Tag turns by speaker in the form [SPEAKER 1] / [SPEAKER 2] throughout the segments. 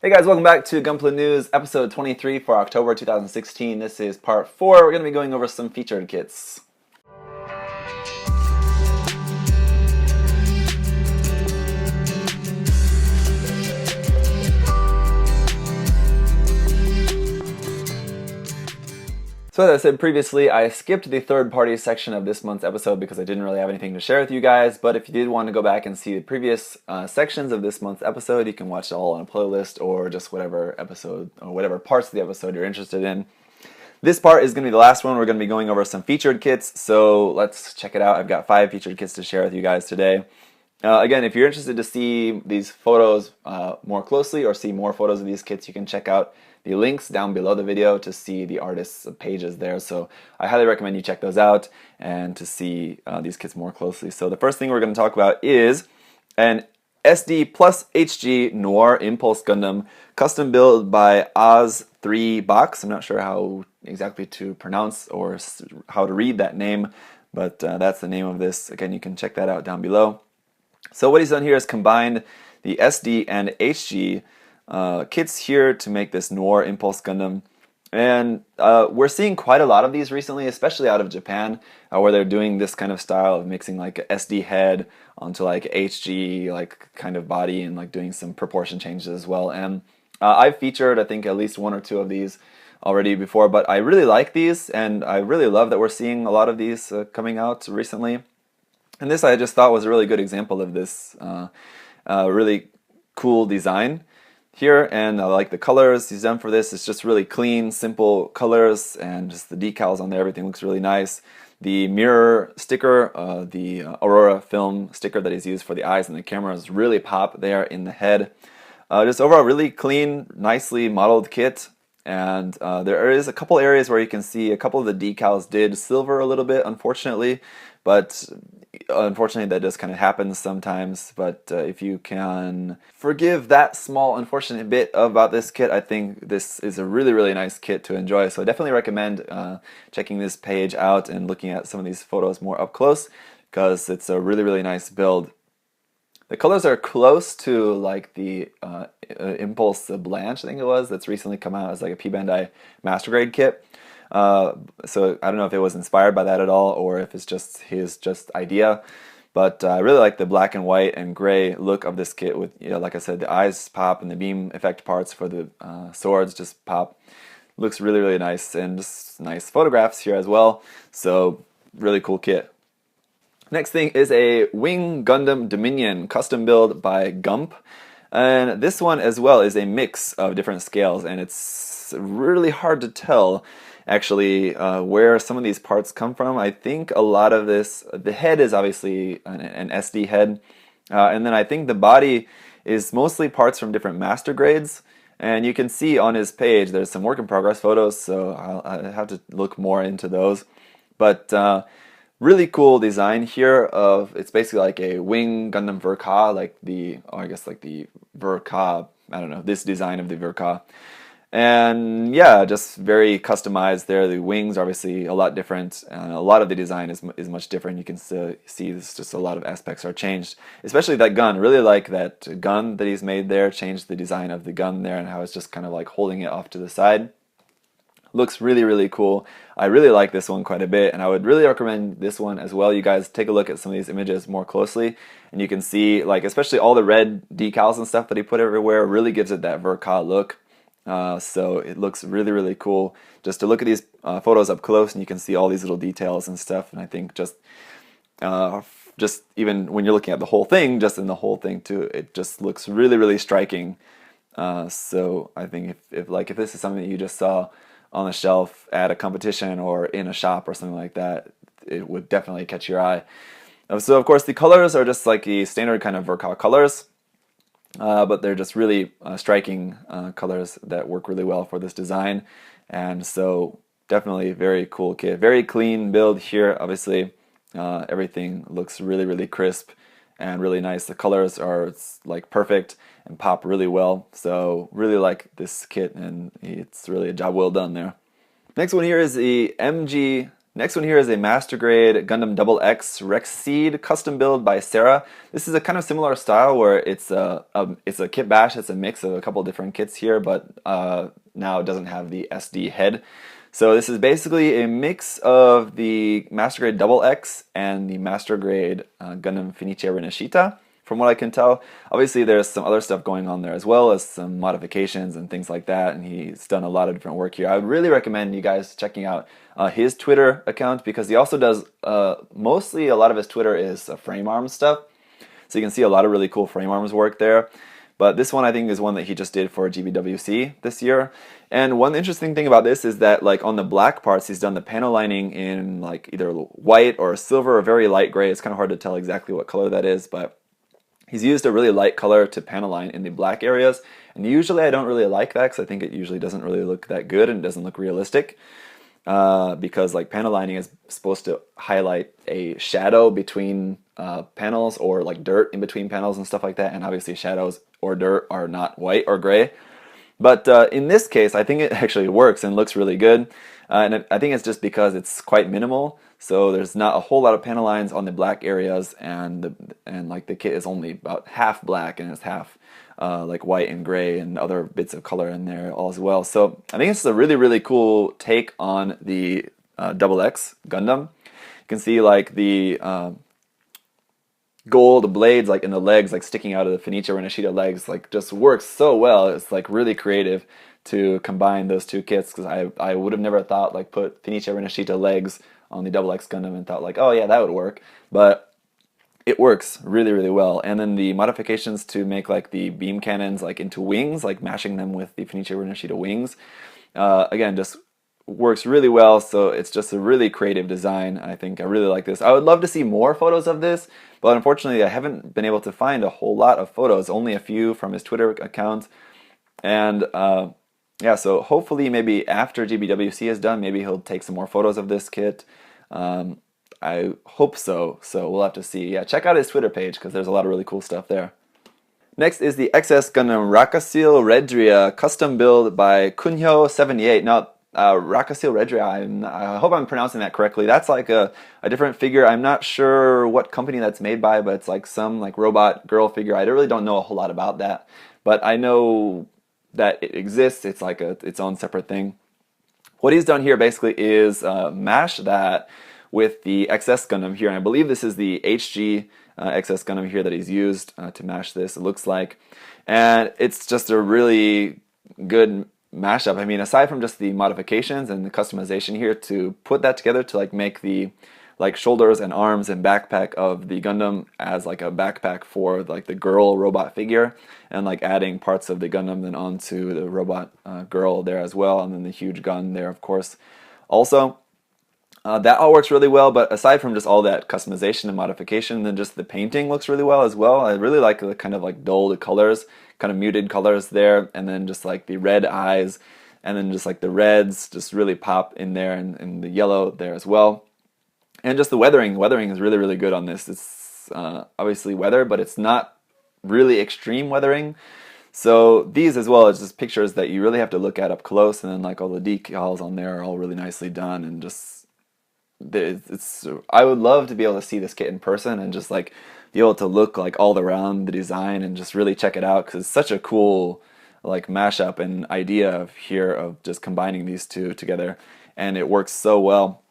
[SPEAKER 1] Hey guys, welcome back to Gunpla News, episode 23 for October 2016. This is part 4. We're going to be going over some featured kits. So as I said previously, I skipped the third-party section of this month's episode because I didn't really have anything to share with you guys, but if you did want to go back and see the previous sections of this month's episode, you can watch it all on a playlist or just whatever episode or whatever parts of the episode you're interested in. This part is going to be the last one. We're going to be going over some featured kits, so let's check it out. I've got 5 featured kits to share with you guys today. Again, if you're interested to see these photos more closely or see more photos of these kits, you can check out the links down below the video to see the artists' pages there. So I highly recommend you check those out and to see these kits more closely. So the first thing we're going to talk about is an SD+HG Noir Impulse Gundam, custom built by Oz3 Box. I'm not sure how exactly to pronounce or how to read that name, but that's the name of this. Again, you can check that out down below. So what he's done here is combined the SD and HG kits here to make this Noir Impulse Gundam. And we're seeing quite a lot of these recently, especially out of Japan, where they're doing this kind of style of mixing like a SD head onto like HG like kind of body and like doing some proportion changes as well. And I've featured I think at least 1 or 2 of these already before, but I really like these and I really love that we're seeing a lot of these coming out recently. And this I just thought was a really good example of this really cool design here, and I like the colors he's done for this. It's just really clean, simple colors, and just the decals on there, everything looks really nice. The mirror sticker, the Aurora film sticker that he's used for the eyes and the cameras really pop there in the head. Just overall really clean, nicely modeled kit. And there is a couple areas where you can see a couple of the decals did silver a little bit, unfortunately, but unfortunately that does kind of happen sometimes. But if you can forgive that small unfortunate bit about this kit, I think this is a really nice kit to enjoy. So I definitely recommend checking this page out and looking at some of these photos more up close, because it's a really nice build. The colors are close to like the Impulse Blanche, I think it was, that's recently come out as like a P-Bandai Master Grade kit. So I don't know if it was inspired by that at all or if it's just his idea, but I really like the black and white and gray look of this kit with, you know, like I said, the eyes pop and the beam effect parts for the swords just pop. Looks really nice, and just nice photographs here as well. So really cool kit. Next thing is a Wing Gundam Dominion custom build by Gump, and this one as well is a mix of different scales, and it's really hard to tell actually where some of these parts come from. I think a lot of this, the head is obviously an SD head, and then I think the body is mostly parts from different master grades, and you can see on his page there's some work in progress photos, so I'll have to look more into those. But really cool design here of, it's basically like a Wing Gundam Verka, like the, or I guess like the Verka, I don't know, this design of the Verka. And yeah, just very customized there. The wings are obviously a lot different, and a lot of the design is much different. You can still see this, just a lot of aspects are changed, especially that gun. Really like that gun that he's made there, changed the design of the gun there and how it's just kind of like holding it off to the side. Looks really cool. I really like this one quite a bit, and I would really recommend this one as well. You guys take a look at some of these images more closely, and you can see, like, especially all the red decals and stuff that he put everywhere really gives it that Verka look. So it looks really cool just to look at these photos up close, and you can see all these little details and stuff. And I think just even when you're looking at the whole thing, just in the whole thing too, it just looks really striking. So I think if this is something that you just saw on the shelf at a competition or in a shop or something like that, it would definitely catch your eye. So of course the colors are just like the standard kind of Verka colors, but they're just really striking colors that work really well for this design. And so definitely very cool kit, very clean build here. Obviously everything looks really crisp and really nice. The colors are like perfect and pop really well. So really like this kit, and it's really a job well done there. Next one here is the MG Next one here is a master grade Gundam Double X Rexceed custom build by Sera. This is a kind of similar style where it's a kit bash. It's a mix of a couple different kits here, but now it doesn't have the SD head. So this is basically a mix of the master grade Double X and the master grade Gundam Fenice Renashita. From what I can tell, obviously there's some other stuff going on there as well as some modifications and things like that, and he's done a lot of different work here. I would really recommend you guys checking out his Twitter account, because he also does mostly a lot of his Twitter is frame arms stuff, so you can see a lot of really cool frame arms work there. But this one I think is one that he just did for GBWC this year. And one interesting thing about this is that like on the black parts he's done the panel lining in like either white or silver or very light gray. It's kind of hard to tell exactly what color that is, but he's used a really light color to panel line in the black areas, and usually I don't really like that because I think it usually doesn't really look that good and it doesn't look realistic, because like panel lining is supposed to highlight a shadow between panels or like dirt in between panels and stuff like that, and obviously shadows or dirt are not white or gray. But in this case I think it actually works and looks really good, and I think it's just because it's quite minimal. So there's not a whole lot of panel lines on the black areas, and like the kit is only about half black and it's half like white and gray and other bits of color in there all as well. So I think it's a really cool take on the Double X Gundam. You can see like the gold blades like in the legs, like sticking out of the Fenice Renashita legs, like just works so well. It's like really creative to combine those two kits, because I would have never thought like put Fenice Renashita legs on the Double X Gundam and thought like, oh yeah, that would work, but it works really well. And then the modifications to make like the beam cannons like into wings, like mashing them with the Fenice Renashita wings, again just works really well. So it's just a really creative design. I think I really like this. I would love to see more photos of this, but unfortunately I haven't been able to find a whole lot of photos, only a few from his Twitter account. And yeah, so hopefully maybe after GBWC is done, maybe he'll take some more photos of this kit. I hope so, so we'll have to see. Yeah, check out his Twitter page because there's a lot of really cool stuff there. Next is the XS Gundam Racaseal Redria custom build by Kunhyo78. Now, Racaseal Redria, I hope I'm pronouncing that correctly. That's like a different figure. I'm not sure what company that's made by, but it's like some like robot girl figure. I really don't know a whole lot about that, but I know that it exists. It's like its own separate thing. What he's done here basically is mash that with the XS Gundam here, and I believe this is the HG XS Gundam here that he's used to mash this, it looks like. And it's just a really good mashup. I mean, aside from just the modifications and the customization here, to put that together to like make the like shoulders and arms and backpack of the Gundam as like a backpack for like the girl robot figure, and like adding parts of the Gundam then onto the robot girl there as well, and then the huge gun there of course also. That all works really well, but aside from just all that customization and modification, then just the painting looks really well as well. I really like the kind of like dulled colors, kind of muted colors there, and then just like the red eyes, and then just like the reds just really pop in there, and the yellow there as well. And just the weathering is really good on this. It's obviously weather, but it's not really extreme weathering. So these as well as just pictures that you really have to look at up close, and then like all the decals on there are all really nicely done, and just I would love to be able to see this kit in person and just like be able to look like all around the design and just really check it out, because it's such a cool like mashup and idea here of just combining these two together, and it works so well.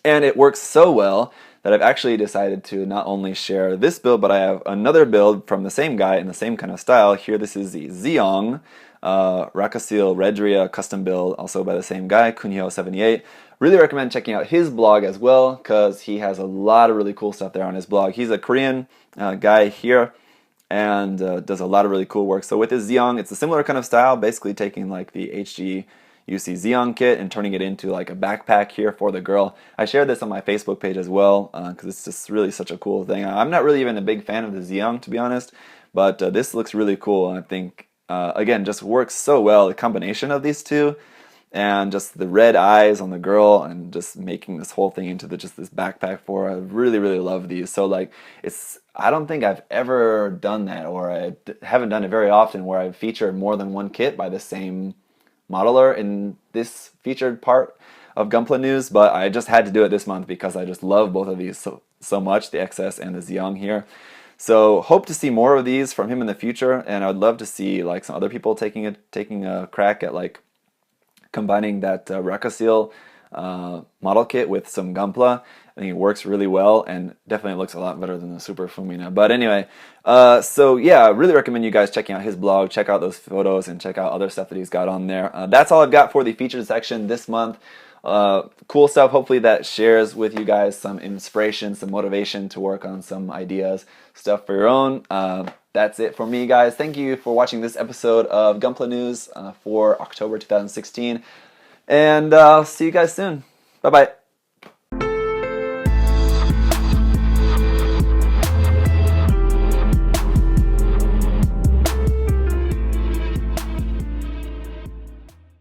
[SPEAKER 1] And it works so well that I've actually decided to not only share this build, but I have another build from the same guy in the same kind of style. Here, this is the Zeong Racaseal Redria custom build, also by the same guy, Kunhyo78. Really recommend checking out his blog as well, because he has a lot of really cool stuff there on his blog. He's a Korean guy here, and does a lot of really cool work. So with his Zeong, it's a similar kind of style, basically taking like the HG UC Zeong kit and turning it into like a backpack here for the girl. I shared this on my Facebook page as well, because it's just really such a cool thing. I'm not really even a big fan of the Zeong, to be honest, but this looks really cool, and I think again just works so well, the combination of these two, and just the red eyes on the girl, and just making this whole thing into just this backpack for her. I really love these. So like I don't think I've ever done that, or I haven't done it very often, where I've featured more than one kit by the same modeler in this featured part of Gunpla news, but I just had to do it this month because I just love both of these so much, the XS and the Zeong here. So hope to see more of these from him in the future, and I would love to see like some other people taking a crack at like combining that Racaseal model kit with some Gunpla. I think it works really well and definitely looks a lot better than the Super Fumina. But anyway, so yeah, I really recommend you guys checking out his blog, check out those photos, and check out other stuff that he's got on there. That's all I've got for the featured section this month. Cool stuff, hopefully that shares with you guys some inspiration, some motivation to work on some ideas, stuff for your own. That's it for me, guys. Thank you for watching this episode of Gunpla News for October 2016. And I'll see you guys soon. Bye-bye.